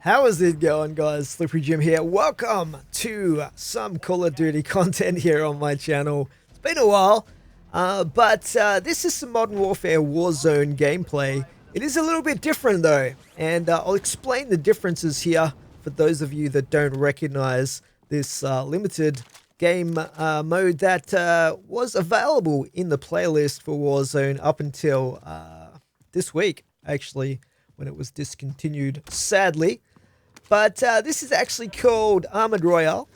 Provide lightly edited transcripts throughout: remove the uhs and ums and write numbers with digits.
How is it going, guys? Slippery Jim here. Welcome to some Call of Duty content here on my channel. It's been a while, but this is some Modern Warfare Warzone gameplay. It is a little bit different though, and I'll explain the differences here for those of you that don't recognize this limited game mode that was available in the playlist for Warzone up until this week, actually, when it was discontinued, sadly. But this is actually called Armored Royale.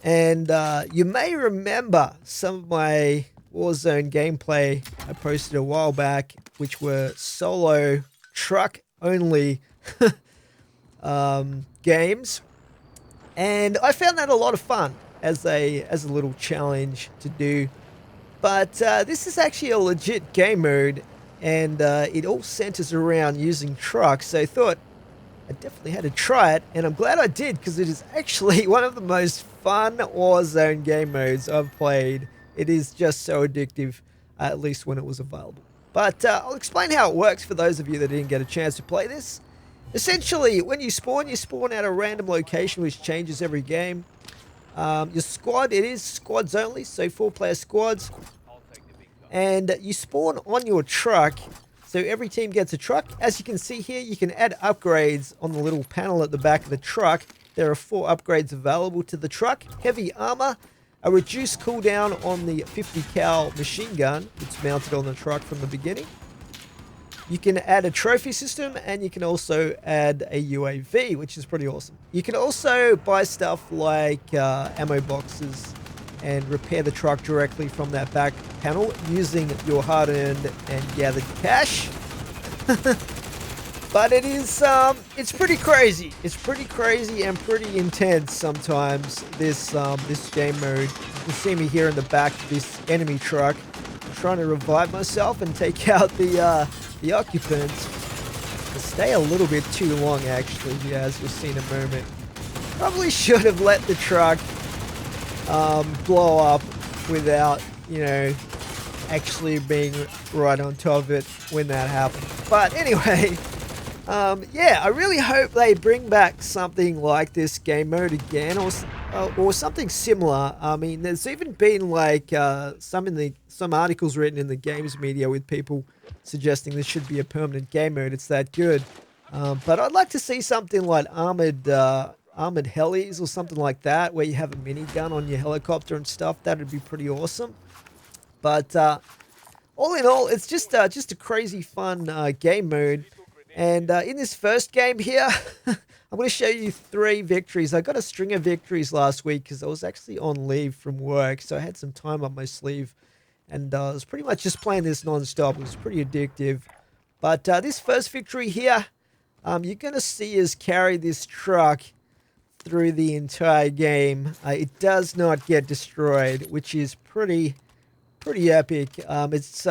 And you may remember some of my Warzone gameplay I posted a while back, which were solo truck only games. And I found that a lot of fun as a little challenge to do. But this is actually a legit game mode, and it all centers around using trucks. So I thought I definitely had to try it, and I'm glad I did, because it is actually one of the most fun Warzone game modes I've played. It is just so addictive, at least when it was available. But I'll explain how it works for those of you that didn't get a chance to play this. Essentially, when you spawn at a random location, which changes every game. Your squad, it is squads only, so 4-player squads. And you spawn on your truck. So every team gets a truck. As you can see here, you can add upgrades on the little panel at the back of the truck. There are 4 upgrades available to the truck. Heavy armor, a reduced cooldown on the 50 cal machine gun. It's mounted on the truck from the beginning. You can add a trophy system, and you can also add a UAV, which is pretty awesome. You can also buy stuff like ammo boxes and repair the truck directly from that back panel using your hard-earned and gathered cash. But it is, it's pretty crazy. It's pretty crazy and pretty intense sometimes, this game mode. You can see me here in the back of this enemy truck. I'm trying to revive myself and take out the occupants. They stay a little bit too long, actually, yeah, as you'll see in a moment. Probably should have let the truck blow up without, actually being right on top of it when that happened. But anyway, yeah, I really hope they bring back something like this game mode again, or something similar. I mean, there's even been like some articles written in the games media with people suggesting this should be a permanent game mode. It's that good. But I'd like to see something like armored helis or something like that, where you have a minigun on your helicopter and stuff. That would be pretty awesome. But all in all, it's just a crazy fun game mode. And in this first game here, I'm going to show you 3 victories. I got a string of victories last week because I was actually on leave from work, so I had some time up my sleeve. And I was pretty much just playing this non-stop. It was pretty addictive. But this first victory here, you're going to see us carry this truck through the entire game. It does not get destroyed, which is pretty epic. It's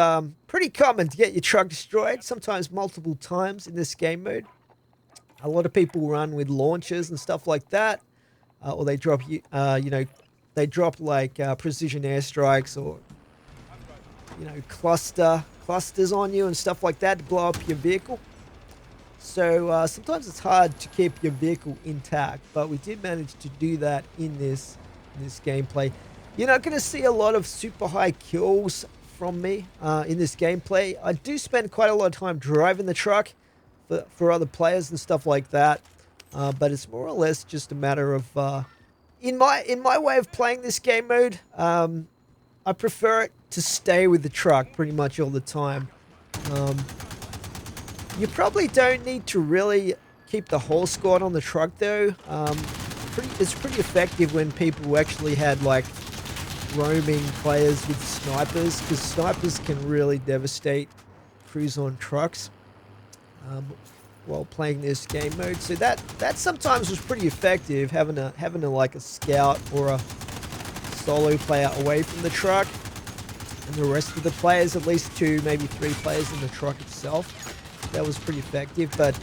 pretty common to get your truck destroyed, sometimes multiple times in this game mode. A lot of people run with launchers and stuff like that, or they drop they drop like precision airstrikes, or clusters on you and stuff like that to blow up your vehicle. So sometimes it's hard to keep your vehicle intact, but we did manage to do that in this gameplay. You're not going to see a lot of super high kills from me in this gameplay. I do spend quite a lot of time driving the truck for other players and stuff like that, but it's more or less just a matter of in my way of playing this game mode. I prefer it to stay with the truck pretty much all the time. You probably don't need to really keep the whole squad on the truck though. It's pretty effective when people actually had like roaming players with snipers, because snipers can really devastate crews on trucks while playing this game mode. So that sometimes was pretty effective, having a like a scout or a solo player away from the truck, and the rest of the players, at least 2, maybe 3 players in the truck itself. That was pretty effective. But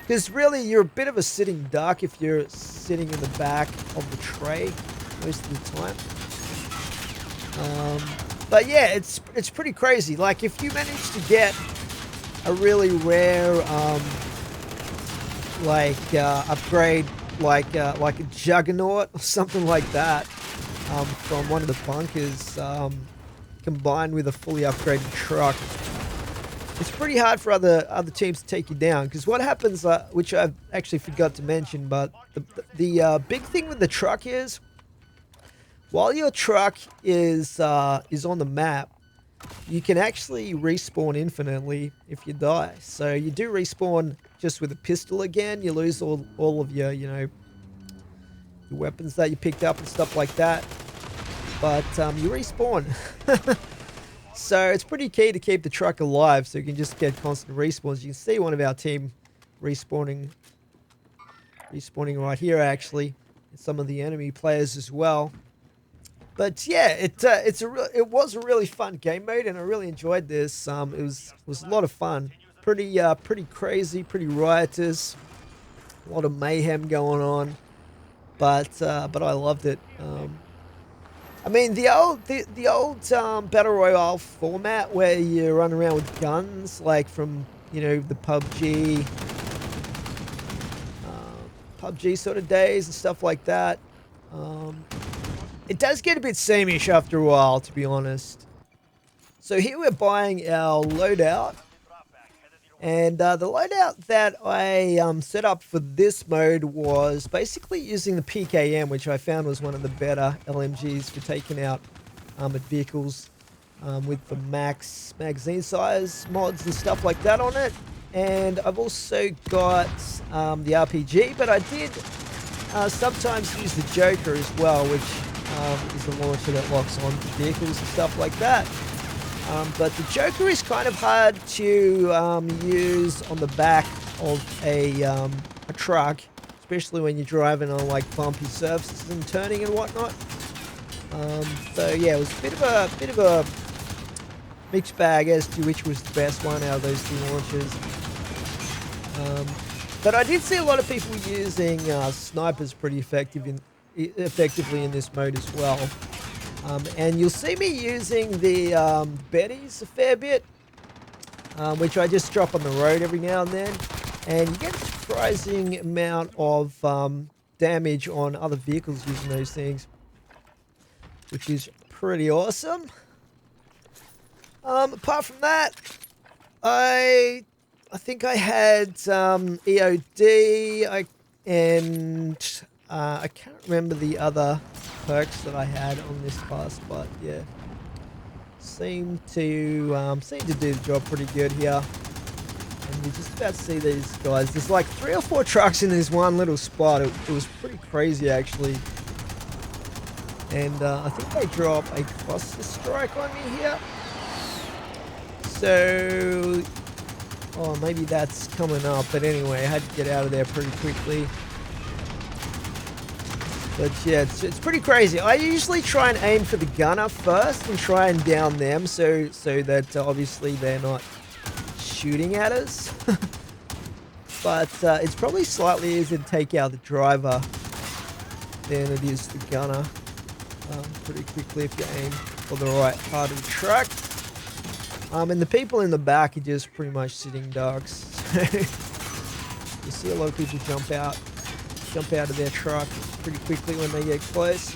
because really you're a bit of a sitting duck if you're sitting in the back of the tray most of the time. But yeah, it's pretty crazy. Like if you manage to get a really rare upgrade like a juggernaut or something like that from one of the bunkers, combined with a fully upgraded truck. It's pretty hard for other teams to take you down, because what happens, which I actually forgot to mention, but the big thing with the truck is, while your truck is on the map, you can actually respawn infinitely if you die. So you do respawn just with a pistol again. You lose all of your, your weapons that you picked up and stuff like that. But you respawn. So it's pretty key to keep the truck alive, so you can just get constant respawns. You can see one of our team respawning right here, actually, and some of the enemy players as well. But yeah, it was a really fun game mode, and I really enjoyed this. It was a lot of fun, pretty crazy, pretty riotous, a lot of mayhem going on, but I loved it. I mean, the old battle royale format where you run around with guns, like from the PUBG sort of days and stuff like that. It does get a bit sameish after a while, to be honest. So here we're buying our loadout. And the loadout that I set up for this mode was basically using the PKM, which I found was one of the better LMGs for taking out armored vehicles with the max magazine size mods and stuff like that on it. And I've also got the RPG, but I did sometimes use the Joker as well, which is the launcher that locks on vehicles and stuff like that. But the Joker is kind of hard to use on the back of a truck, especially when you're driving on like bumpy surfaces and turning and whatnot. So yeah, it was a bit of a mixed bag as to which was the best one out of those two launchers. But I did see a lot of people using snipers pretty effectively in this mode as well. And you'll see me using the Bettys a fair bit, which I just drop on the road every now and then. And you get a surprising amount of damage on other vehicles using those things, which is pretty awesome. Apart from that, I think I had EOD, and I can't remember the other perks that I had on this class, but yeah, seem to do the job pretty good here. And you're just about to see these guys. There's like 3 or 4 trucks in this one little spot. It was pretty crazy, actually. And I think they drop a cluster strike on me here. So, oh, maybe that's coming up. But anyway, I had to get out of there pretty quickly. But yeah, it's pretty crazy. I usually try and aim for the gunner first and try and down them, so that obviously they're not shooting at us. But it's probably slightly easier to take out the driver than it is the gunner pretty quickly if you aim for the right part of the truck. And the people in the back are just pretty much sitting ducks. You see a lot of people jump out of their truck pretty quickly when they get close.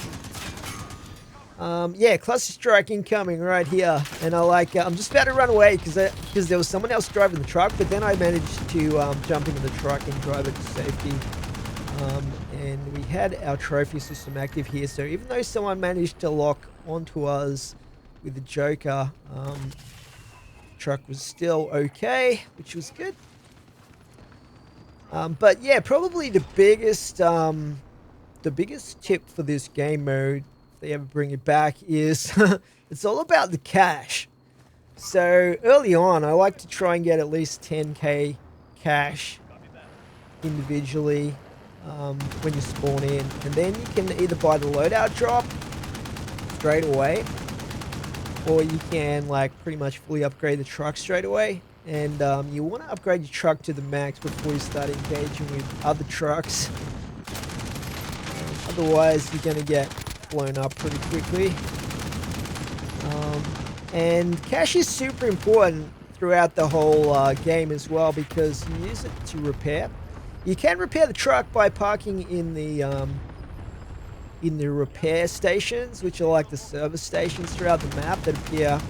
Yeah, cluster strike incoming right here, and I'm just about to run away because there was someone else driving the truck, but then I managed to jump into the truck and drive it to safety. And we had our trophy system active here, so even though someone managed to lock onto us with the Joker, the truck was still okay, which was good. But yeah, probably the biggest tip for this game mode, if they ever bring it back, is it's all about the cash. So early on, I like to try and get at least 10k cash individually when you spawn in, and then you can either buy the loadout drop straight away, or you can like pretty much fully upgrade the truck straight away. And you want to upgrade your truck to the max before you start engaging with other trucks. Otherwise, you're going to get blown up pretty quickly. And cash is super important throughout the whole game as well, because you use it to repair. You can repair the truck by parking in the repair stations, which are like the service stations throughout the map that appear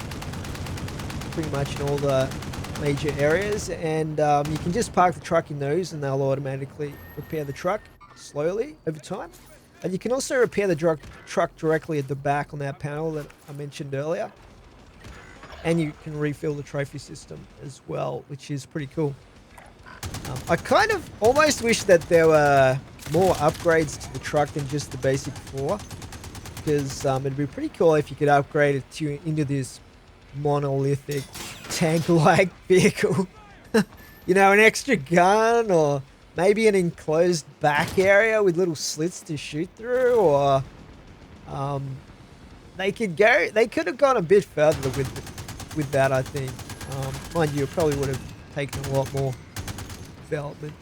pretty much in all the major areas. And you can just park the truck in those and they'll automatically repair the truck slowly over time. And you can also repair the truck directly at the back on that panel that I mentioned earlier. And you can refill the trophy system as well, which is pretty cool. I kind of almost wish that there were more upgrades to the truck than just the basic 4. Because it'd be pretty cool if you could upgrade it into this monolithic tank-like vehicle. You know, an extra gun, or maybe an enclosed back area with little slits to shoot through, or they could have gone a bit further with that, I think. Mind you, it probably would have taken a lot more development.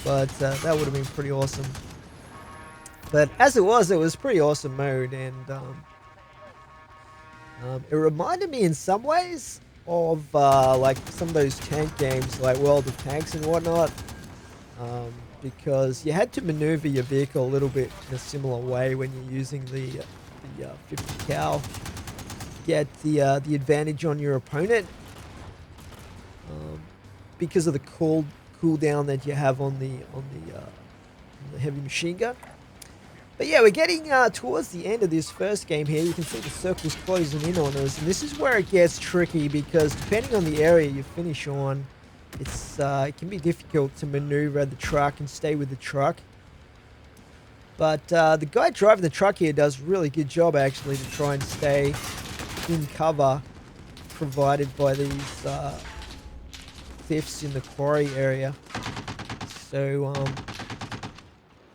But that would have been pretty awesome. But as it was pretty awesome mode, and it reminded me in some ways of like some of those tank games like World of Tanks and whatnot, because you had to maneuver your vehicle a little bit in a similar way when you're using the 50 cal, get the advantage on your opponent, because of the cooldown that you have on the heavy machine gun. But yeah, we're getting towards the end of this first game here. You can see the circles closing in on us, and this is where it gets tricky because depending on the area you finish on, it can be difficult to maneuver the truck and stay with the truck. But the guy driving the truck here does a really good job actually to try and stay in cover provided by these thefts in the quarry area. So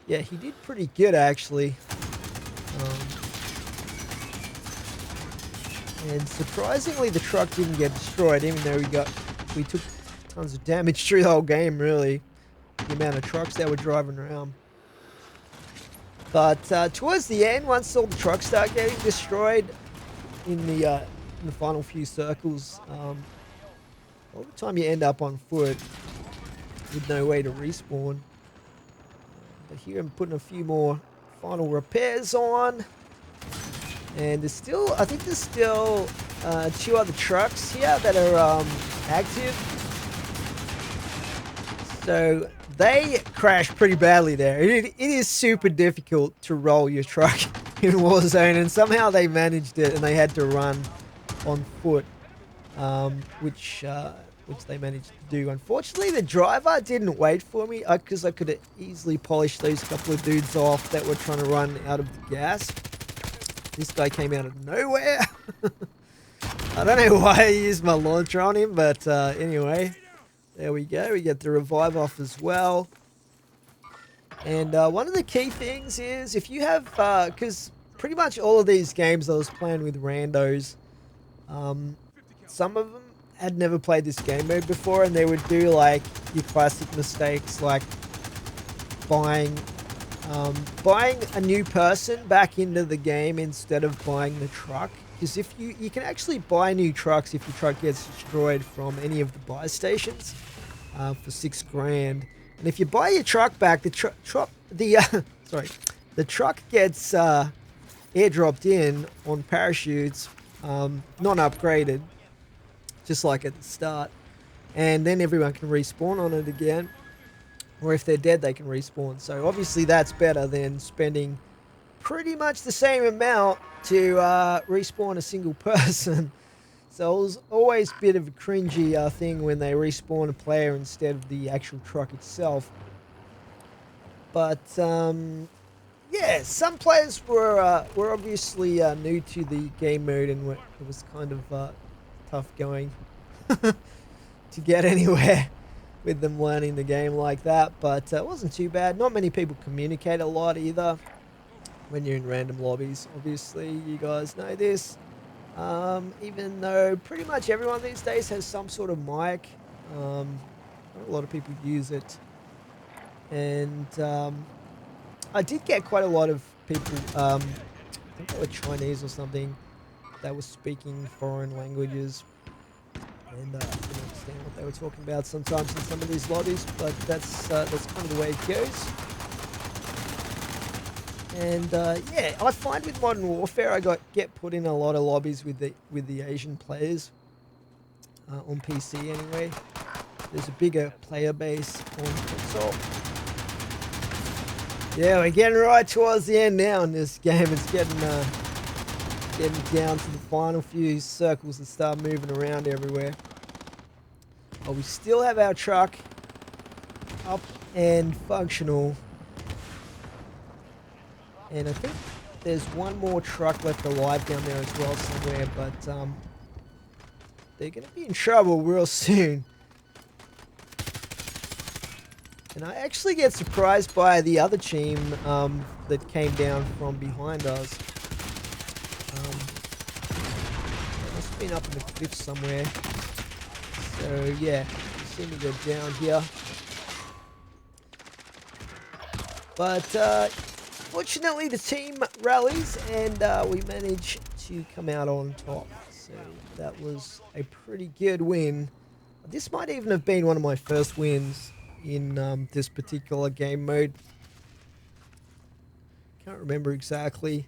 yeah, he did pretty good actually. And surprisingly the truck didn't get destroyed, even though we took tons of damage through the whole game really, the amount of trucks that were driving around. But towards the end, once all the trucks start getting destroyed in the final few circles, all the time you end up on foot with no way to respawn. But here I'm putting a few more final repairs on. And I think there's still 2 other trucks here that are active. So they crash pretty badly there. It is super difficult to roll your truck in Warzone, and somehow they managed it and they had to run on foot, which they managed to do. Unfortunately, the driver didn't wait for me because I could have easily polished those couple of dudes off that were trying to run out of the gas. This guy came out of nowhere. I don't know why I used my launcher on him, but anyway, there we go. We get the revive off as well. And one of the key things is if you have, because pretty much all of these games I was playing with randos, some of them had never played this game mode before, and they would do like your classic mistakes like buying a new person back into the game instead of buying the truck. Because if you can actually buy new trucks if your truck gets destroyed from any of the buy stations for $6 grand. And if you buy your truck back, the truck gets airdropped in on parachutes, not upgraded, just like at the start. And then everyone can respawn on it again. Or if they're dead, they can respawn. So obviously that's better than spending pretty much the same amount to respawn a single person. So it was always a bit of a cringy thing when they respawn a player instead of the actual truck itself. But yeah, some players were obviously new to the game mode, and it was kind of tough going to get anywhere with them learning the game like that. But it wasn't too bad. Not many people communicate a lot either when you're in random lobbies. Obviously, you guys know this. Even though pretty much everyone these days has some sort of mic, a lot of people use it. And I did get quite a lot of people, I think they were Chinese or something, that were speaking foreign languages. And understand what they were talking about sometimes in some of these lobbies, but that's kind of the way it goes. And yeah, I find with Modern Warfare, I get put in a lot of lobbies with the Asian players on PC anyway. There's a bigger player base on console. Yeah, we're getting right towards the end now in this game. It's getting down to the final few circles that start moving around everywhere. But we still have our truck up and functional. And I think there's one more truck left alive down there as well somewhere, but they're going to be in trouble real soon. And I actually get surprised by the other team that came down from behind us. They must have been up in the cliff somewhere. So yeah, you see me go down here. But fortunately the team rallies and we manage to come out on top. So that was a pretty good win. This might even have been one of my first wins in this particular game mode. Can't remember exactly.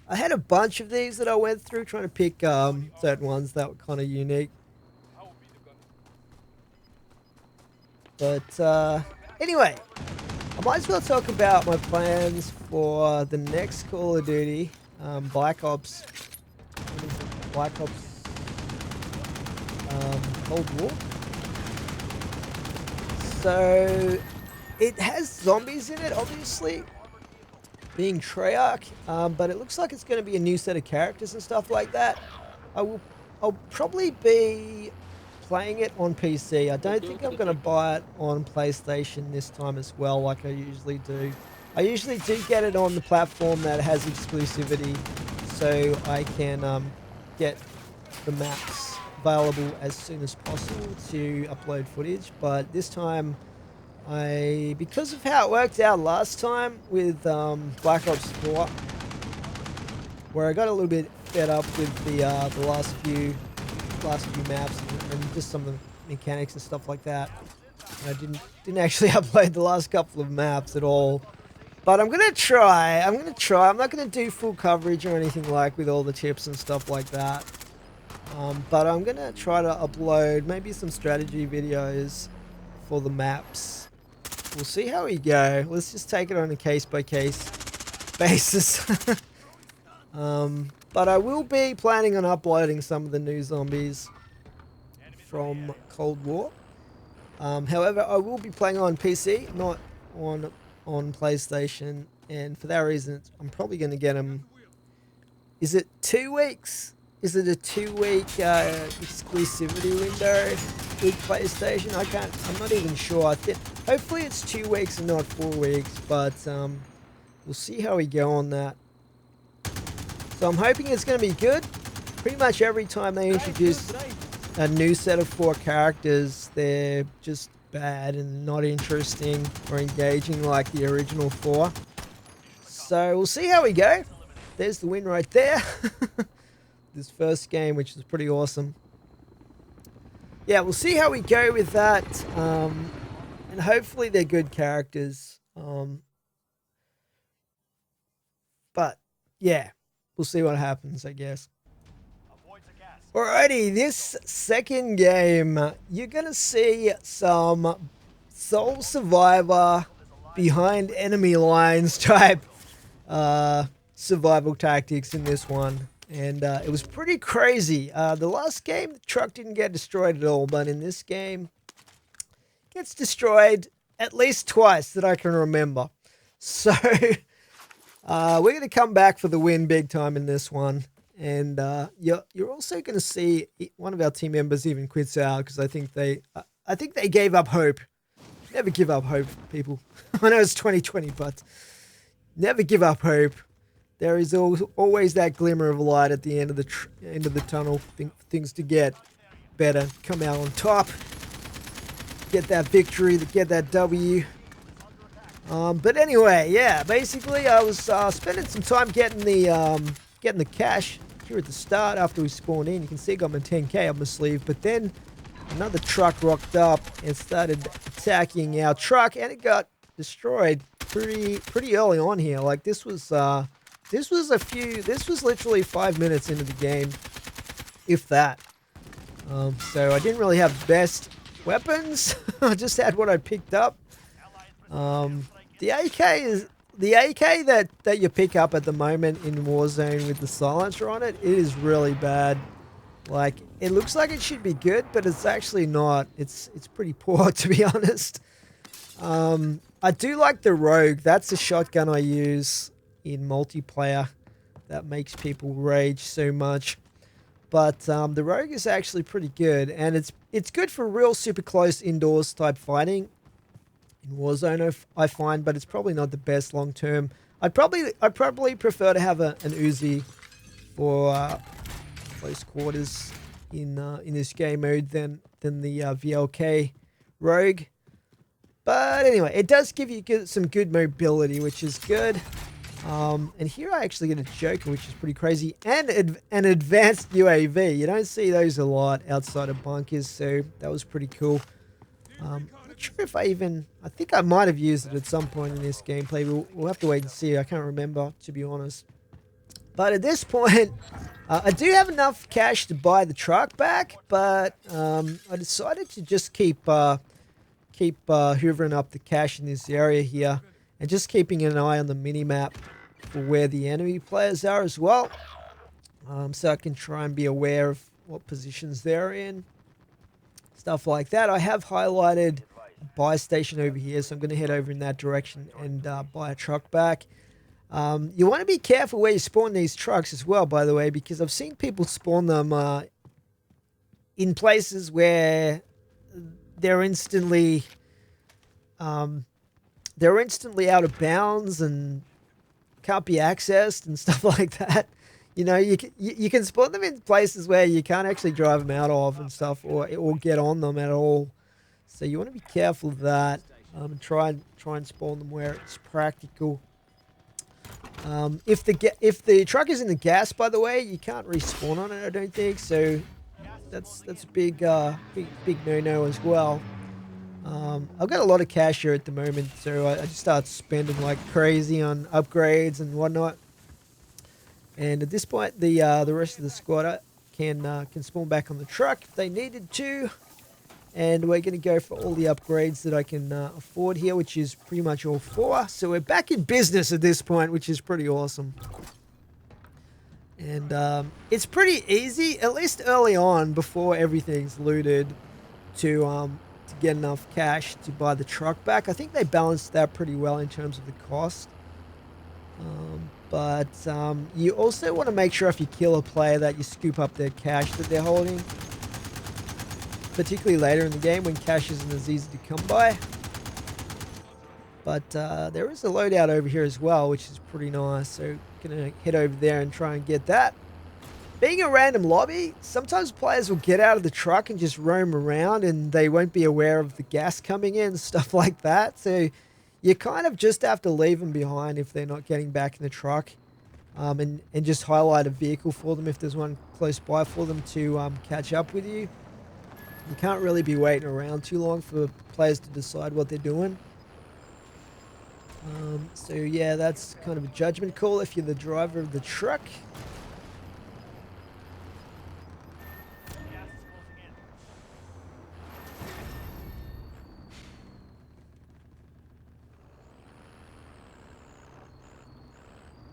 I had a bunch of these that I went through trying to pick certain ones that were kind of unique. But anyway, I might as well talk about my plans for the next Call of Duty, Black Ops. What is it? Black Ops Cold War. So it has zombies in it, obviously, being Treyarch, but it looks like it's going to be a new set of characters and stuff like that. I'll probably be playing it on PC. I don't think I'm going to buy it on PlayStation this time as well, like I usually do. I usually do get it on the platform that has exclusivity, so I can get the maps available as soon as possible to upload footage. But this time, because of how it worked out last time with Black Ops 4, where I got a little bit fed up with the last few maps and just some of the mechanics and stuff like that. And I didn't actually upload the last couple of maps at all. But I'm gonna try. I'm not gonna do full coverage or anything like with all the tips and stuff like that. But I'm gonna try to upload maybe some strategy videos for the maps. We'll see how we go. Let's just take it on a case-by-case basis. But I will be planning on uploading some of the new zombies from Cold War. However, I will be playing on PC, not on PlayStation, and for that reason, I'm probably going to get them. Is it 2 weeks? Is it a 2-week exclusivity window with PlayStation? I'm not even sure. Hopefully it's 2 weeks and not 4 weeks, but we'll see how we go on that. So I'm hoping it's going to be good. Pretty much every time they introduce a new set of 4 characters, they're just bad and not interesting or engaging like the original 4. So we'll see how we go. There's the win right there. This first game, which is pretty awesome. Yeah, we'll see how we go with that. And hopefully they're good characters. But yeah, we'll see what happens, I guess. Alrighty, this second game, you're gonna see some sole survivor behind enemy lines type survival tactics in this one. And it was pretty crazy. The last game, the truck didn't get destroyed at all, but in this game, it gets destroyed at least twice that I can remember. So we're going to come back for the win big time in this one. And you're also going to see one of our team members even quits out because I think they gave up hope. Never give up hope, people. I know it's 2020, but never give up hope. There is always that glimmer of light at the end of the tunnel. Things to get better, come out on top, get that victory, get that W. But anyway, yeah, basically I was spending some time getting the cash here at the start after we spawned in. You can see I got my 10k up my sleeve, but then another truck rocked up and started attacking our truck, and it got destroyed pretty early on here. Like this was literally 5 minutes into the game, if that. So I didn't really have the best weapons. I just had what I picked up. The AK that you pick up at the moment in Warzone with the silencer on it, it is really bad. Like, it looks like it should be good, but it's actually not. It's pretty poor, to be honest. I do like the Rogue. That's the shotgun I use in multiplayer that makes people rage so much. But the Rogue is actually pretty good, and it's good for real super close indoors type fighting in Warzone, I find, but it's probably not the best long term. I'd probably prefer to have an Uzi for close quarters in this game mode than the VLK Rogue. But anyway, it does give you some good mobility, which is good. And here I actually get a Joker, which is pretty crazy, and an advanced UAV. You don't see those a lot outside of bunkers, so that was pretty cool. I'm not sure if I think I might have used it at some point in this gameplay. We'll have to wait and see. I can't remember, to be honest. But at this point, I do have enough cash to buy the truck back, but I decided to just keep hoovering up the cash in this area here, and just keeping an eye on the mini-map for where the enemy players are as well, so I can try and be aware of what positions they're in, stuff like that. I have highlighted a buy station over here, so I'm going to head over in that direction and buy a truck back. You want to be careful where you spawn these trucks as well, by the way, because I've seen people spawn them in places where they're instantly out of bounds and can't be accessed and stuff like that. You know, you can spawn them in places where you can't actually drive them out of and stuff, or get on them at all. So you want to be careful of that. Try and spawn them where it's practical. If the truck is in the gas, by the way, you can't respawn on it, I don't think. So that's a big no-no as well. I've got a lot of cash here at the moment, so I just start spending like crazy on upgrades and whatnot. And at this point, the rest of the squad can spawn back on the truck if they needed to. And we're going to go for all the upgrades that I can afford here, which is pretty much all 4. So we're back in business at this point, which is pretty awesome. And it's pretty easy, at least early on, before everything's looted, to get enough cash to buy the truck back. I think they balanced that pretty well in terms of the cost. But you also want to make sure if you kill a player that you scoop up their cash that they're holding. Particularly later in the game when cash isn't as easy to come by. But there is a loadout over here as well, which is pretty nice. So gonna head over there and try and get that. Being a random lobby, sometimes players will get out of the truck and just roam around and they won't be aware of the gas coming in, stuff like that. So you kind of just have to leave them behind if they're not getting back in the truck, and just highlight a vehicle for them if there's one close by for them to catch up with you. You can't really be waiting around too long for players to decide what they're doing. So yeah, that's kind of a judgment call if you're the driver of the truck.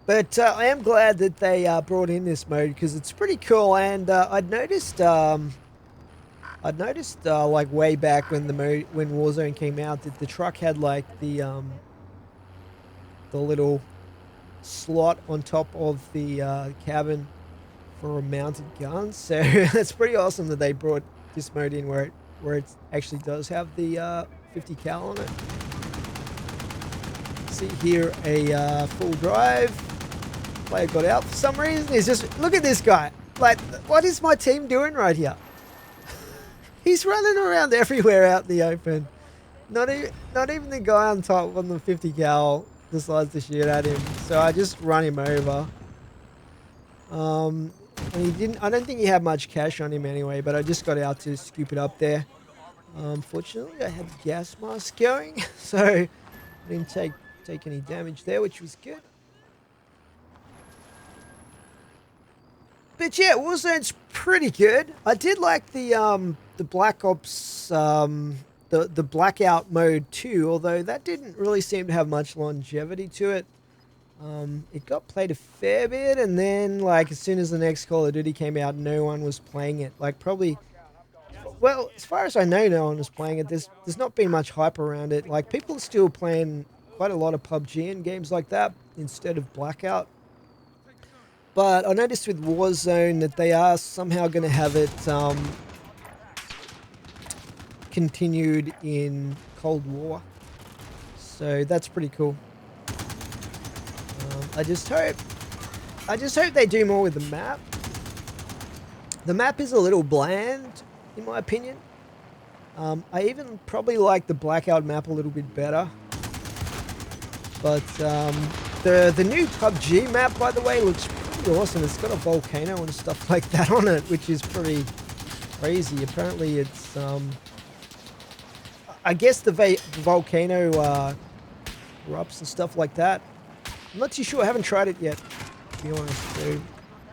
But I am glad that they brought in this mode because it's pretty cool, and I'd noticed like way back when when Warzone came out that the truck had like the little slot on top of the cabin for a mounted gun. So that's pretty awesome that they brought this mode in where it actually does have the 50 cal on it. See here a full drive. Player got out for some reason. He's just, look at this guy. Like, what is my team doing right here? He's running around everywhere out in the open. Not even the guy on top on the 50 cal decides to shoot at him. So I just run him over. And he didn't. I don't think he had much cash on him anyway. But I just got out to scoop it up there. Fortunately, I had the gas mask going, so I didn't take any damage there, which was good. But yeah, Warzone's pretty good. I did like the Black Ops the blackout mode too, although that didn't really seem to have much longevity to it. It got played a fair bit, and then like as soon as the next Call of Duty came out, no one was playing it. Like probably, well, as far as I know, no one was playing it. There's not been much hype around it. Like people are still playing quite a lot of PUBG and games like that instead of Blackout. But I noticed with Warzone that they are somehow going to have it continued in Cold War. So that's pretty cool. I just hope they do more with the map. The map is a little bland, in my opinion. I even probably like the Blackout map a little bit better. But the new PUBG map, by the way, looks pretty awesome. It's got a volcano and stuff like that on it, which is pretty crazy. Apparently, it's I guess the volcano erupts and stuff like that. I'm not too sure. I haven't tried it yet, to be honest. So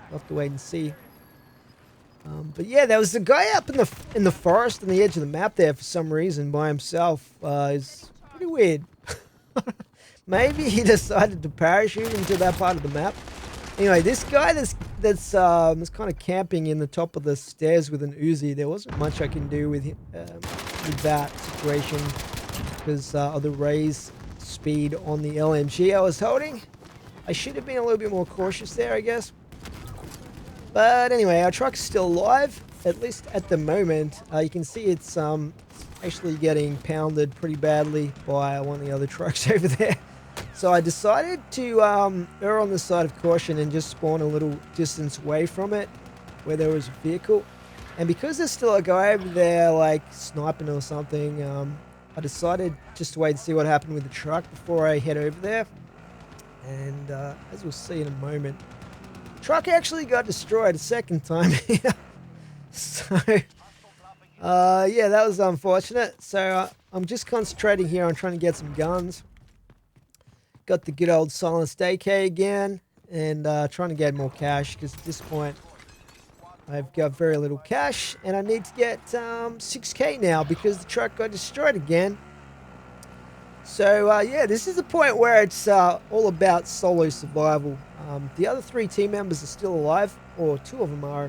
I'll have to wait and see. But yeah, there was a guy up in the forest on the edge of the map there for some reason by himself. It's pretty weird. Maybe he decided to parachute into that part of the map. Anyway, this guy that's kind of camping in the top of the stairs with an Uzi. There wasn't much I can do with him, with that situation because of the raise speed on the LMG I was holding. I should have been a little bit more cautious there, I guess. But anyway, our truck's still alive, at least at the moment. You can see it's actually getting pounded pretty badly by one of the other trucks over there. So I decided to err on the side of caution and just spawn a little distance away from it where there was a vehicle. And because there's still a guy over there like sniping or something, I decided just to wait and see what happened with the truck before I head over there. And as we'll see in a moment, the truck actually got destroyed a second time here. So yeah, that was unfortunate. So I'm just concentrating here on trying to get some guns. Got the good old silenced AK again, and trying to get more cash because at this point I've got very little cash, and I need to get 6k now because the truck got destroyed again. So yeah, this is the point where it's all about solo survival. The other 3 team members are still alive, or 2 of them are.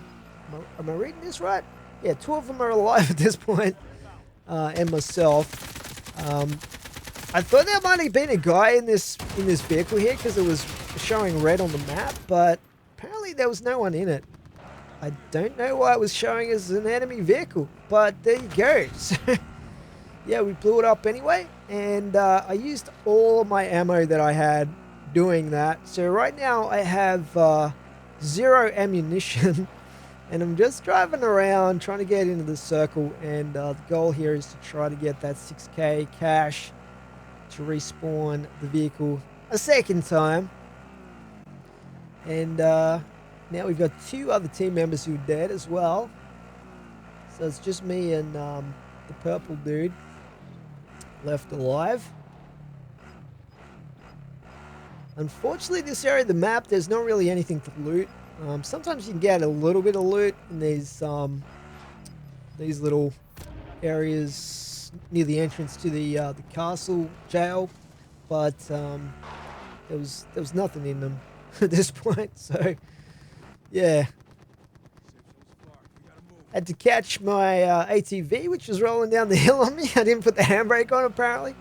Am I reading this right? Yeah, 2 of them are alive at this point, and myself. I thought there might have been a guy in this vehicle here because it was showing red on the map, but apparently there was no one in it. I don't know why it was showing as an enemy vehicle, but there you go. So yeah, we blew it up anyway, and I used all of my ammo that I had doing that. So right now I have 0 ammunition, and I'm just driving around trying to get into the circle, and the goal here is to try to get that 6k cash to respawn the vehicle a second time. And now we've got 2 other team members who are dead as well. So it's just me and the purple dude left alive. Unfortunately, this area of the map, there's not really anything to loot. Sometimes you can get a little bit of loot in these little areas near the entrance to the castle jail, but there was nothing in them at this point. So yeah, had to catch my ATV, which was rolling down the hill on me. I didn't put the handbrake on apparently,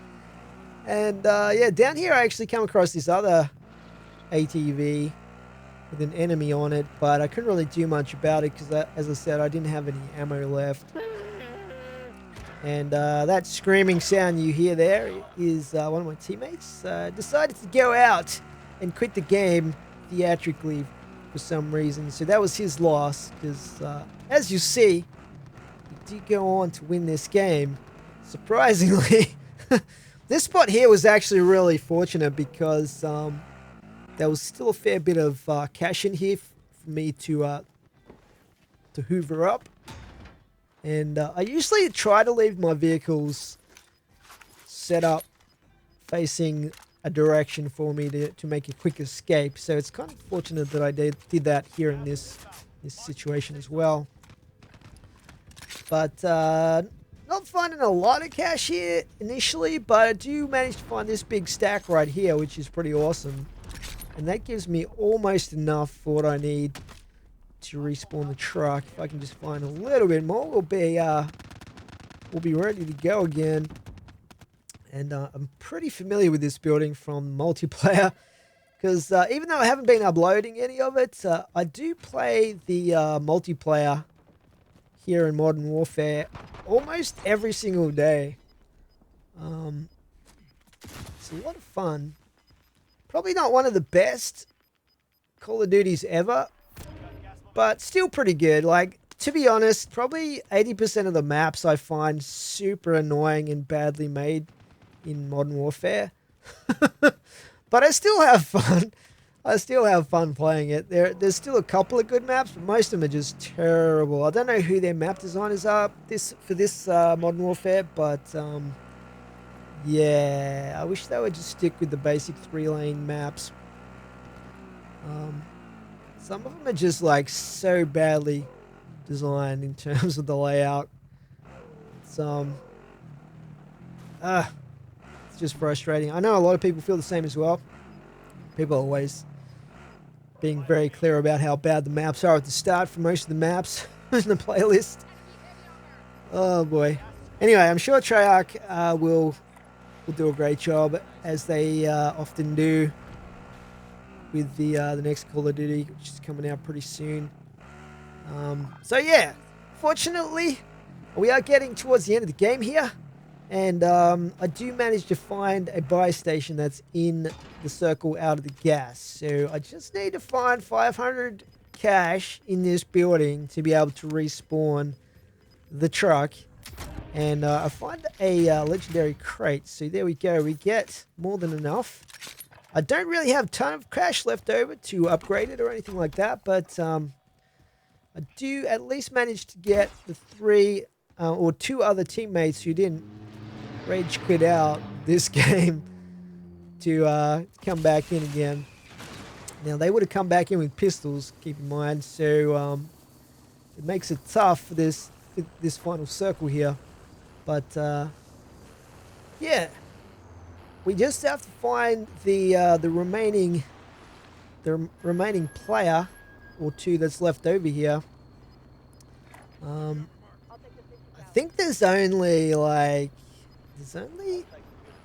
and yeah, down here I actually come across this other ATV with an enemy on it, but I couldn't really do much about it because, as I said, I didn't have any ammo left. And that screaming sound you hear there is one of my teammates decided to go out and quit the game theatrically for some reason. So that was his loss because, as you see, he did go on to win this game. Surprisingly, this spot here was actually really fortunate because there was still a fair bit of cash in here for me to to hoover up. And I usually try to leave my vehicles set up facing a direction for me to make a quick escape. So it's kind of fortunate that I did that here in this situation as well. But not finding a lot of cash here initially, but I do manage to find this big stack right here, which is pretty awesome. And that gives me almost enough for what I need to respawn the truck. If I can just find a little bit more, we'll be ready to go again. And I'm pretty familiar with this building from multiplayer, because even though I haven't been uploading any of it, I do play the multiplayer here in Modern Warfare almost every single day. It's a lot of fun. Probably not one of the best Call of Duties ever, but still pretty good. Like, to be honest, probably 80% of the maps I find super annoying and badly made in Modern Warfare. But I still have fun. I still have fun playing it. There's still a couple of good maps, but most of them are just terrible. I don't know who their map designers are for this Modern Warfare, but yeah, I wish they would just stick with the basic 3-lane maps. Some of them are just like so badly designed in terms of the layout. It's just frustrating. I know a lot of people feel the same as well. People are always being very clear about how bad the maps are at the start for most of the maps in the playlist. Oh boy. Anyway, I'm sure Treyarch will do a great job, as they often do, with the next Call of Duty, which is coming out pretty soon. So yeah, fortunately, we are getting towards the end of the game here. And I do manage to find a buy station that's in the circle out of the gas. So I just need to find 500 cash in this building to be able to respawn the truck. And I find a legendary crate. So there we go. We get more than enough. I don't really have a ton of cash left over to upgrade it or anything like that. But I do at least manage to get the 3 or 2 other teammates who didn't rage quit out this game to come back in again. Now, they would have come back in with pistols, keep in mind, so it makes it tough for this final circle here. But yeah, we just have to find the remaining player or 2 that's left over here. I think there's only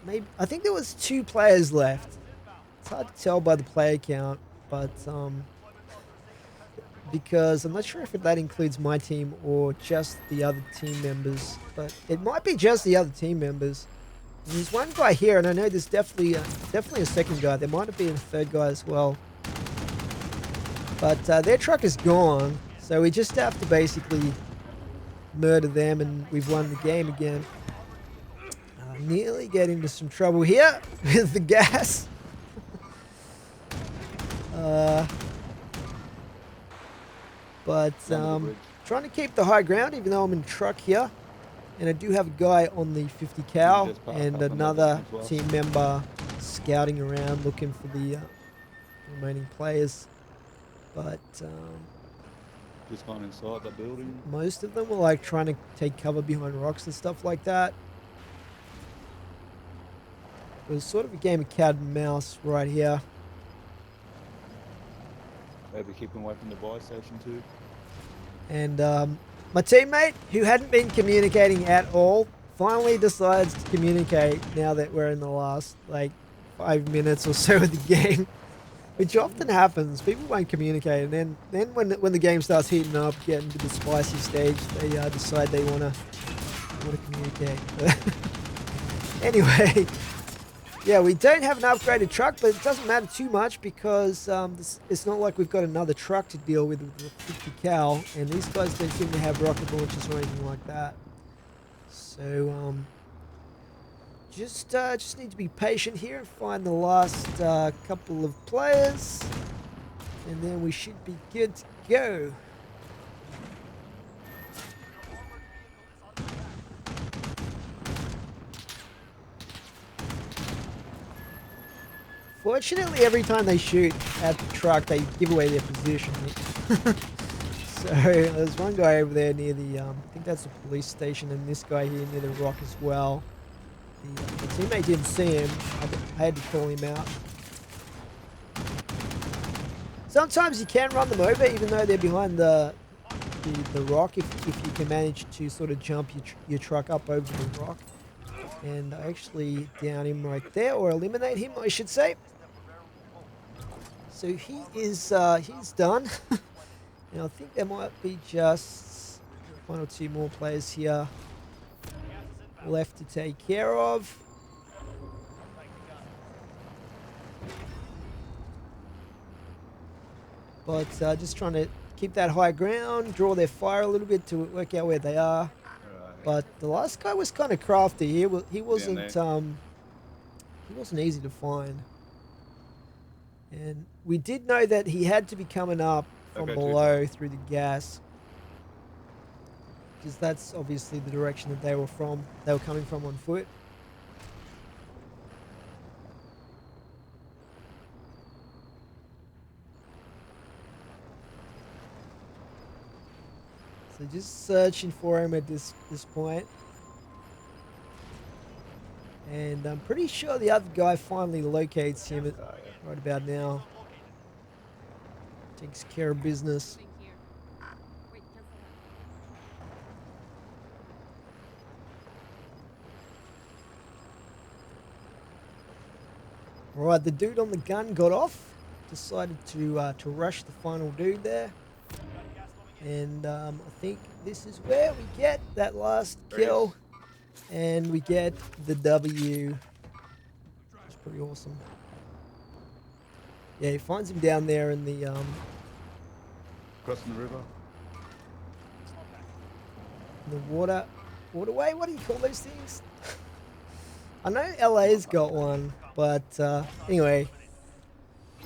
maybe, I think there was 2 players left. It's hard to tell by the player count, but because I'm not sure if that includes my team or just the other team members, but it might be just the other team members. And there's one guy here, and I know there's definitely a second guy. There might have been a third guy as well, but their truck is gone, so we just have to basically murder them, and we've won the game again. Nearly get into some trouble here with the gas. But trying to keep the high ground, even though I'm in the truck here. And I do have a guy on the 50 cal and another team member scouting around looking for the remaining players. But just gone inside the building. Most of them were like trying to take cover behind rocks and stuff like that. It was sort of a game of cat and mouse right here. Maybe keeping away from the buy station too. And my teammate, who hadn't been communicating at all, finally decides to communicate now that we're in the last like 5 minutes or so of the game, which often happens. People won't communicate, and then when the game starts heating up, getting to the spicy stage, they decide they want to communicate. Anyway. Yeah, we don't have an upgraded truck, but it doesn't matter too much because it's not like we've got another truck to deal with the 50 cal, and these guys don't seem to have rocket launchers or anything like that. So just need to be patient here and find the last couple of players, and then we should be good to go. Unfortunately, every time they shoot at the truck, they give away their position. So there's one guy over there near the, I think that's the police station, and this guy here near the rock as well. The teammate didn't see him. I had to call him out. Sometimes you can run them over, even though they're behind the rock, if you can manage to sort of jump your truck up over the rock. And I actually down him right there, or eliminate him, I should say. So he is he's done. And I think there might be just one or two more players here left to take care of. But just trying to keep that high ground, draw their fire a little bit to work out where they are. But the last guy was kind of crafty. He wasn't easy to find. And we did know that he had to be coming up from below through the gas, because that's obviously the direction that they were coming from on foot. So just searching for him at this point. And I'm pretty sure the other guy finally locates him right about now. Takes care of business. Alright, the dude on the gun got off. Decided to rush the final dude there. And I think this is where we get that last kill. And we get the W. It's pretty awesome. Yeah, he finds him down there in the crossing the river. In the waterway. What do you call those things? I know LA's got one, but anyway,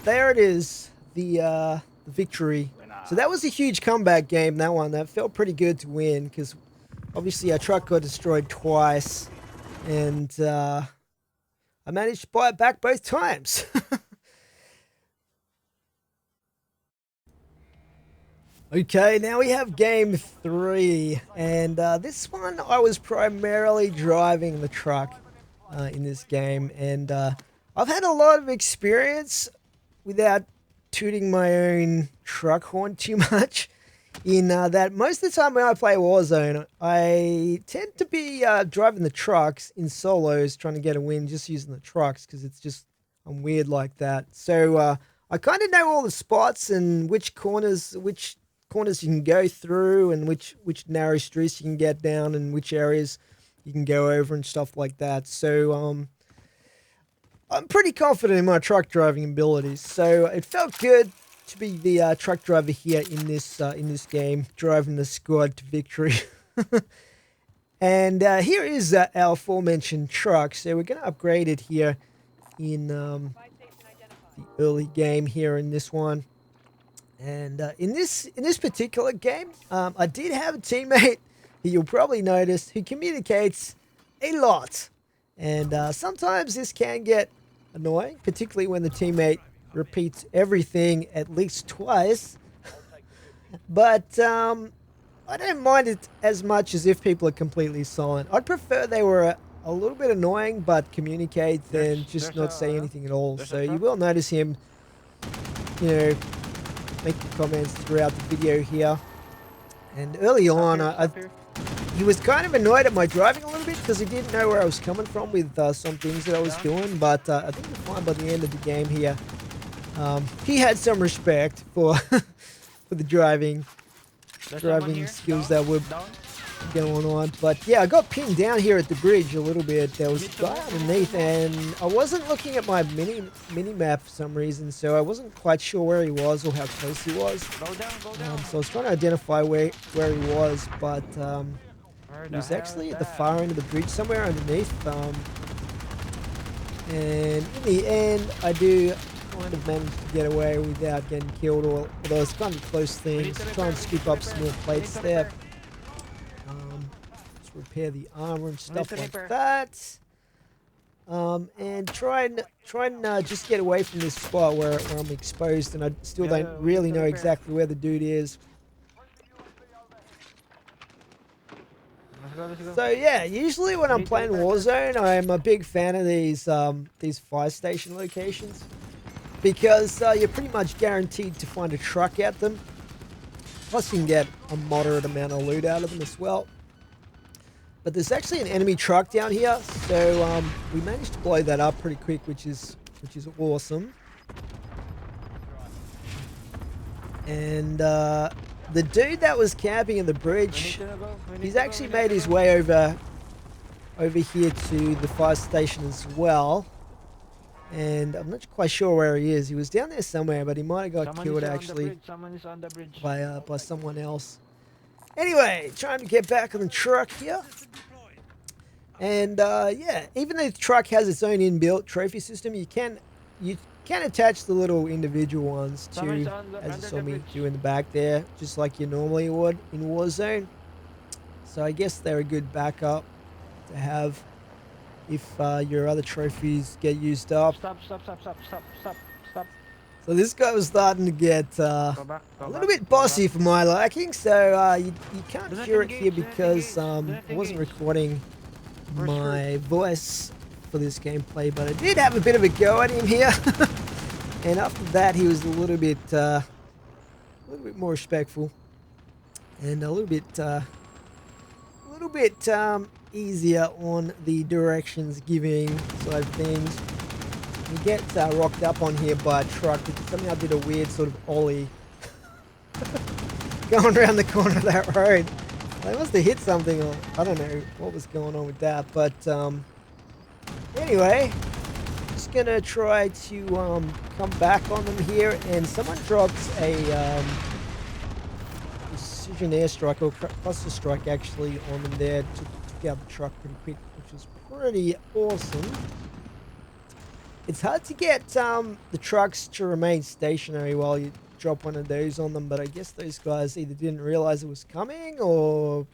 there it is, the victory. So that was a huge comeback game. That one, that felt pretty good to win, because obviously our truck got destroyed twice, and I managed to buy it back both times. Okay, now we have game 3, and this one I was primarily driving the truck in this game, and I've had a lot of experience without tooting my own truck horn too much, in that most of the time when I play Warzone, I tend to be driving the trucks in solos, trying to get a win just using the trucks, because I'm weird like that. So I kind of know all the spots and which corners you can go through, and which narrow streets you can get down, and which areas you can go over and stuff like that. So I'm pretty confident in my truck driving abilities. So it felt good to be the truck driver here in this game, driving the squad to victory. And here is our aforementioned truck. So we're going to upgrade it here in the early game here in this one. And in this particular game, I did have a teammate who you'll probably notice who communicates a lot. And sometimes this can get annoying, particularly when the teammate repeats everything at least twice. But I don't mind it as much as if people are completely silent. I'd prefer they were a little bit annoying but communicate than just not say anything at all. So you will notice him, making comments throughout the video here. And early on, he was kind of annoyed at my driving a little bit, because he didn't know where I was coming from with some things that I was doing. But I think you'll find by the end of the game here, he had some respect for for the driving skills that were going on. But yeah, I got pinned down here at the bridge a little bit. There was a guy underneath, and I wasn't looking at my mini map for some reason, so I wasn't quite sure where he was or how close he was. So I was trying to identify where he was, but he was actually at the far end of the bridge, somewhere underneath. And in the end, I do kind of managed to get away without getting killed, although it's kind of close things. Try and scoop up some more plates there. Repair the armor and stuff like that. and try and just get away from this spot where I'm exposed and I still Yeah, don't yeah, we need really to know repair. exactly where the dude is. Let's go, let's go. So yeah, usually when We I'm need to playing repair this. Warzone, I'm a big fan of these fire station locations because you're pretty much guaranteed to find a truck at them. Plus, you can get a moderate amount of loot out of them as well. But there's actually an enemy truck down here, so we managed to blow that up pretty quick, which is awesome. And the dude that was camping in the We need bridge, to go. We need he's to go. actually We need made to his go. way over here to the fire station as well. And I'm not quite sure where he is. He was down there somewhere, but he might have got Someone killed is on the actually bridge. Someone is on the bridge. by someone else. Anyway, trying to get back on the truck here. And yeah, even though the truck has its own inbuilt trophy system, you can attach the little individual ones Someone is to, on the, as you under saw the me bridge. do in the back there, just like you normally would in Warzone. So I guess they're a good backup to have if your other trophies get used up. Stop, stop, stop, stop, stop, stop, stop. So this guy was starting to get Go back, a go little back, bit go back. bossy for my liking. So you can't Do not hear it here engage, do not because engage, do not I wasn't engage. recording We're my voice for this gameplay, but I did have a bit of a go at him here. And after that, he was a little bit more respectful and a little bit easier on the directions giving side of things. He gets rocked up on here by a truck that somehow did a weird sort of ollie going around the corner of that road. They must have hit something, or I don't know what was going on with that. But anyway, just gonna try to come back on them here, and someone dropped a precision airstrike or cluster strike actually on them there to took out the truck pretty quick, which was pretty awesome. It's hard to get the trucks to remain stationary while you drop one of those on them, but I guess those guys either didn't realize it was coming or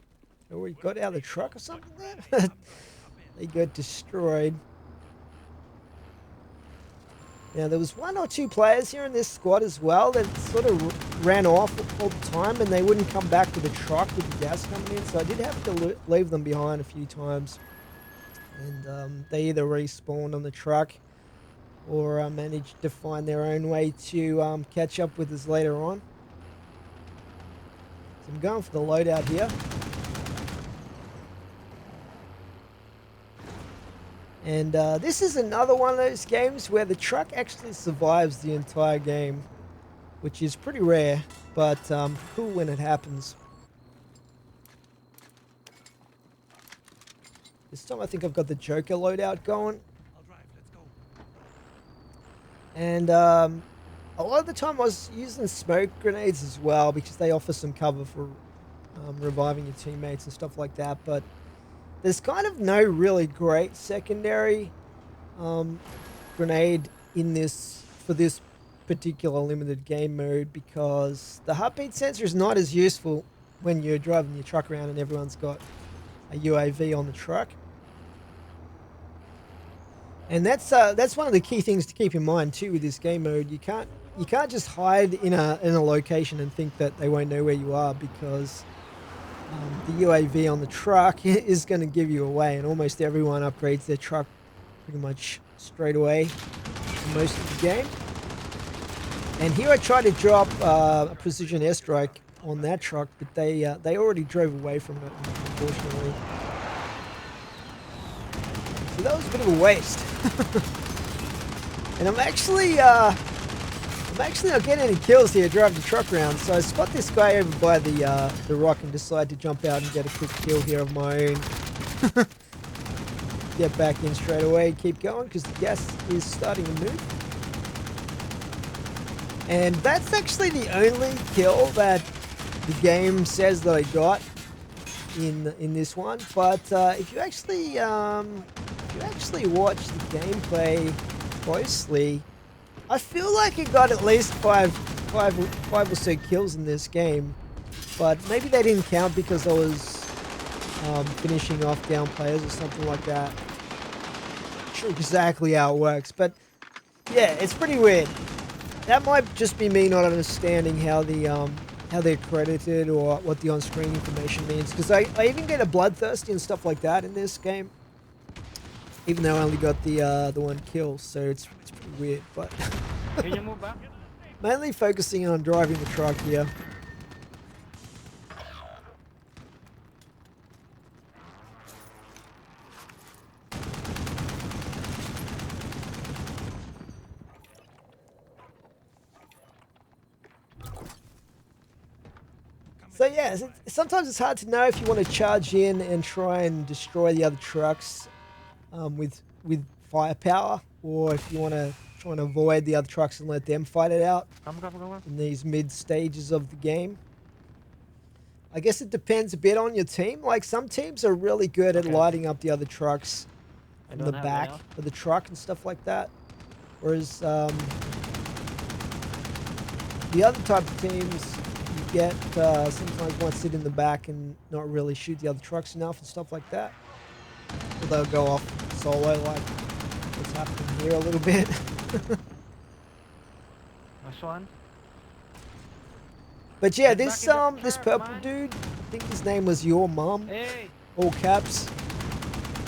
we got out of the truck or something there. They got destroyed. Now, there was one or two players here in this squad as well that sort of ran off all the time and they wouldn't come back to the truck with the gas coming in, so I did have to leave them behind a few times. And they either respawned on the truck or managed to find their own way to catch up with us later on. So I'm going for the loadout here. And this is another one of those games where the truck actually survives the entire game, which is pretty rare, but cool when it happens. This time I think I've got the Joker loadout going. And a lot of the time I was using smoke grenades as well because they offer some cover for reviving your teammates and stuff like that. But there's kind of no really great secondary grenade in this for this particular limited game mode because the heartbeat sensor is not as useful when you're driving your truck around and everyone's got a UAV on the truck. And that's one of the key things to keep in mind too with this game mode. You can't just hide in a location and think that they won't know where you are because the UAV on the truck is going to give you away, and almost everyone upgrades their truck pretty much straight away for most of the game. And here I tried to drop a precision airstrike on that truck, but they already drove away from it, unfortunately. So that was a bit of a waste. And I'm actually not getting any kills here driving the truck around, so I spot this guy over by the rock and decide to jump out and get a quick kill here of my own. Get back in straight away and keep going because the gas is starting to move. And that's actually the only kill that the game says that I got in this one. But if you actually watch the gameplay closely, I feel like it got at least five or so kills in this game, but maybe they didn't count because I was finishing off down players or something like that. sure exactly how it works, but yeah, it's pretty weird. That might just be me not understanding how how they're credited or what the on-screen information means. Because I even get a bloodthirsty and stuff like that in this game, even though I only got the one kill, so it's pretty weird. But Can you move back? mainly focusing on driving the truck here. So yeah, sometimes it's hard to know if you want to charge in and try and destroy the other trucks with firepower, or if you want to try and avoid the other trucks and let them fight it out Come. in these mid stages of the game. I guess it depends a bit on your team. Like some teams are really good at Okay. lighting up the other trucks I from don't the have back enough. of the truck and stuff like that. Whereas the other type of teams, you get sometimes want to sit in the back and not really shoot the other trucks enough and stuff like that. Or they'll go off solo like what's happening here a little bit. Nice one. But yeah, Get this back in the this truck, purple man. dude, I think his name was Your Mum, Hey! all caps.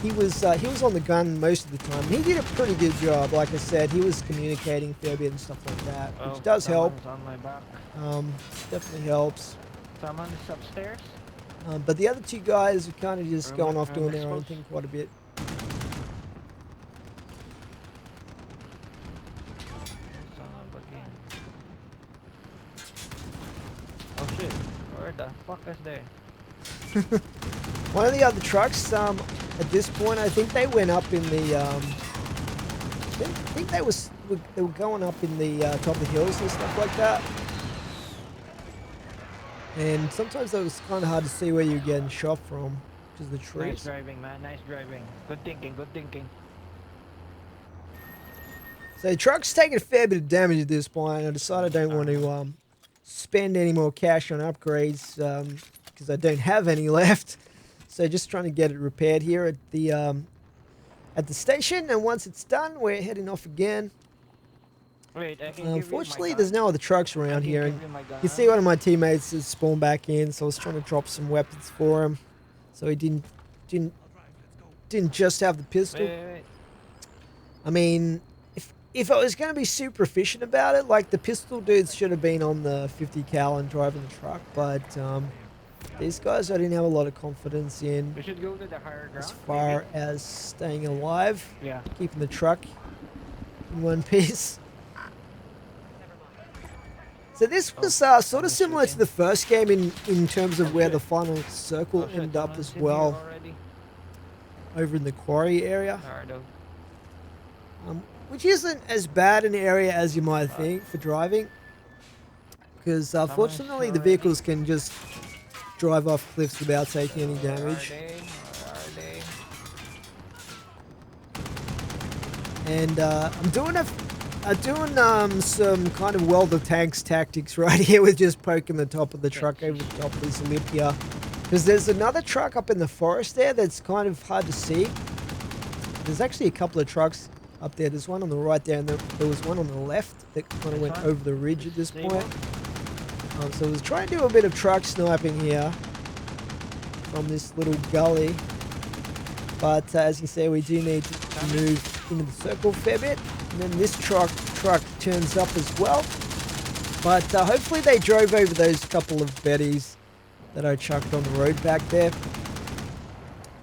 He was on the gun most of the time. He did a pretty good job. Like I said, he was communicating a fair bit and stuff like that, which does help. Someone's on my back. Definitely helps. Someone is upstairs. But the other two guys are kind of just going off doing their own exposed. thing quite a bit. Son of a gun. Oh shit. Where the fuck is they? One of the other trucks, at this point, I think they went up in the, I think they were going up in the top of the hills and stuff like that. And sometimes it was kind of hard to see where you're getting shot from, because of the Nice trees. driving, man. Nice driving. Good thinking. Good thinking. So the truck's taking a fair bit of damage at this point. I decided I don't want to spend any more cash on upgrades, because I don't have any left. So just trying to get it repaired here at the station, and once it's done, we're heading off again. Wait, I can give you my Unfortunately, gun. there's no other trucks I around can here, give and you my you gun. can see one of my teammates has spawned back in, so I was trying to drop some weapons for him, so he didn't just have the pistol. Wait. I mean, if I was going to be super efficient about it, like the pistol dudes should have been on the 50 cal and driving the truck, but these guys I didn't have a lot of confidence in We should go to the higher ground. as far as staying alive, maybe? Yeah. keeping the truck in one piece. So this was sort of similar to the first game in terms of where the final circle Oh, shit, ended up someone's as in here well, already. over in the quarry area. Alright, Which isn't as bad an area as you might think for driving, because fortunately the already- vehicles can just drive off cliffs without taking any damage. Where are they? And I'm doing some kind of World of Tanks tactics right here with just poking the top of the truck over the top of this lip here, because there's another truck up in the forest there that's kind of hard to see. There's actually a couple of trucks up there. There's one on the right there, and there was one on the left that kind of went over the ridge at this point. So I was trying to do a bit of truck sniping here from this little gully. But as you say, we do need to move into the circle a fair bit. And then this truck turns up as well. But hopefully they drove over those couple of betties that I chucked on the road back there,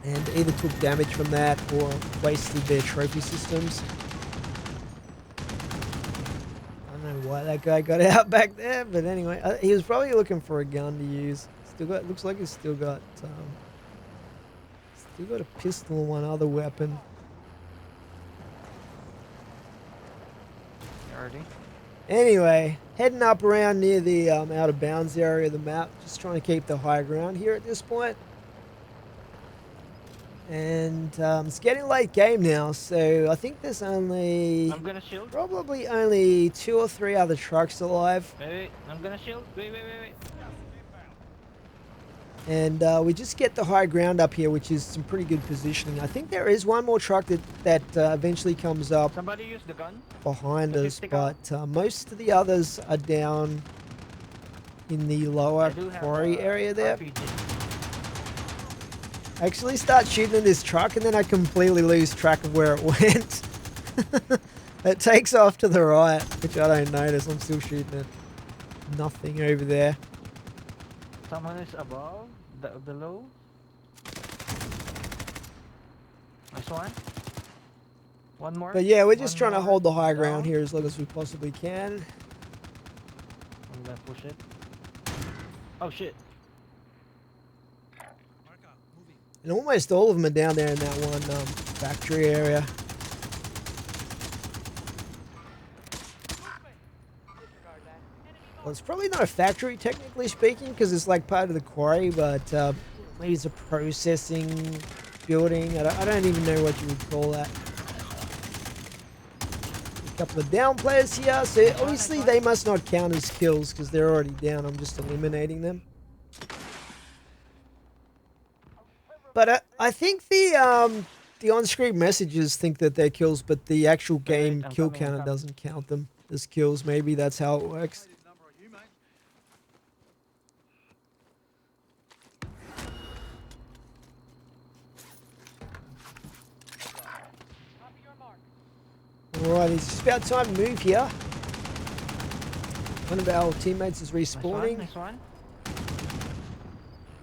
and either took damage from that or wasted their trophy systems. I don't know why that guy got out back there, but anyway, he was probably looking for a gun to use. Looks like he's still got a pistol and one other weapon. Already. Anyway, heading up around near the out of bounds area of the map, just trying to keep the high ground here at this point. And it's getting late game now, so I think there's only I'm gonna shield. probably only 2 or 3 other trucks alive. Wait, I'm gonna shield. Wait. And we just get the high ground up here, which is some pretty good positioning. I think there is one more truck that eventually comes up Somebody use the gun. behind Does it us, stick out? but most of the others are down in the lower I do have quarry area there. RPG. I actually start shooting at this truck and then I completely lose track of where it went. It takes off to the right, which I don't notice. I'm still shooting at nothing over there. Someone is above, below. Nice one. One more. But yeah, we're One just trying to more. hold the high ground Down. here as long as we possibly can. I'm gonna push it. Oh shit. And almost all of them are down there in that one factory area. Well, it's probably not a factory, technically speaking, because it's like part of the quarry, but maybe it's a processing building. I don't even know what you would call that. A couple of down players here, so obviously they must not count as kills because they're already down. I'm just eliminating them. But I think the on-screen messages think that they're kills, but the actual game I'm kill coming, I'm counter coming. doesn't count them as kills. Maybe that's how it works. Alright, it's just about time to move here. One of our teammates is respawning. Nice one.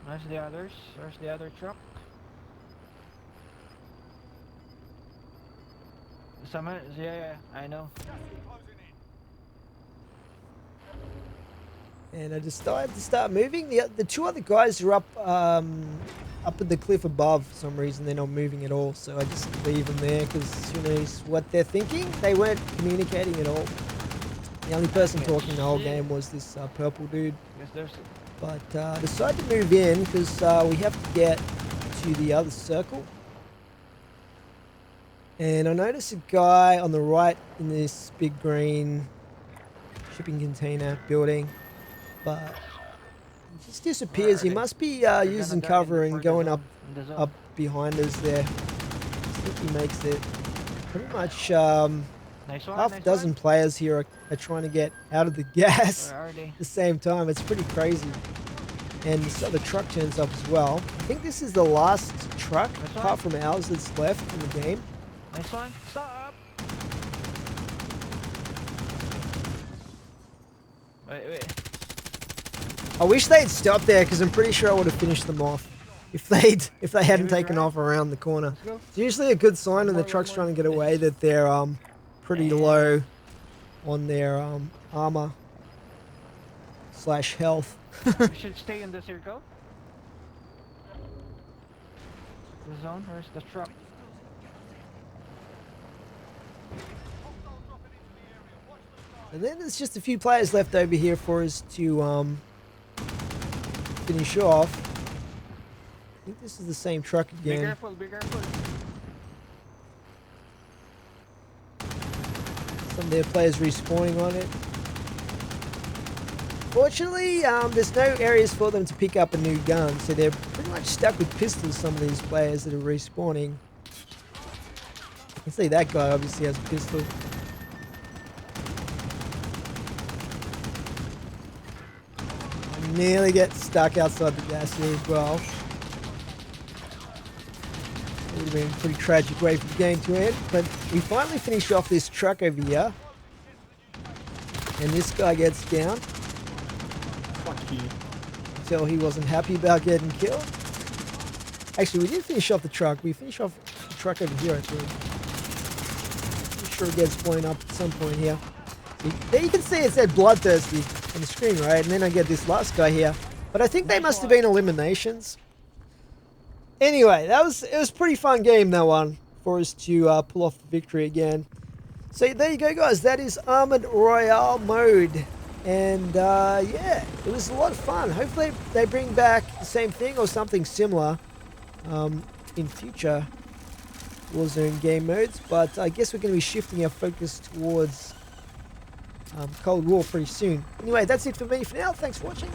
Where's the others? Where's the other truck? Someone, yeah, I know. And I decided to start moving. The two other guys are up at the cliff above for some reason. They're not moving at all, so I just leave them there because who knows what they're thinking. They weren't communicating at all. The only person talking the whole game was this purple dude. Yes, there's. But decided to move in because we have to get to the other circle. And I noticed a guy on the right in this big green shipping container building, but he just disappears. He must be using cover and going up behind us there. I think he makes it. Pretty much Nice one, half a nice dozen one. players here are trying to get out of the gas Where are they? at the same time. It's pretty crazy. And this other truck turns up as well. I think this is the last truck, Nice apart one. from ours, that's left in the game. Nice one. Stop. Wait. I wish they'd stopped there because I'm pretty sure I would have finished them off if they hadn't Maybe taken right. off around the corner. Let's go. It's usually a good sign when the One truck's more. trying to get away that they're pretty And- low on their armor / health. We should stay in the circle. The zone. Where's the truck? And then there's just a few players left over here for us to finish off. I think this is the same truck Be again. careful. Be careful. Some of their players respawning on it. Fortunately, there's no areas for them to pick up a new gun, so they're pretty much stuck with pistols, some of these players that are respawning. You can see that guy obviously has a pistol. I nearly get stuck outside the gas here as well. It would have been a pretty tragic way for the game to end, but we finally finish off this truck over here. And this guy gets down. Fuck you. Until he wasn't happy about getting killed. Actually, we did finish off the truck. We finished off the truck over here, I think. I'm sure it gets blown up at some point here. There you can see it said bloodthirsty on the screen, right? And then I get this last guy here. But I think they must have been eliminations. Anyway, it was a pretty fun game, that one, for us to pull off the victory again. So there you go, guys. That is Armored Royale mode. And yeah, it was a lot of fun. Hopefully they bring back the same thing or something similar in future Warzone game modes. But I guess we're going to be shifting our focus towards Cold War pretty soon. Anyway, that's it for me for now. Thanks for watching.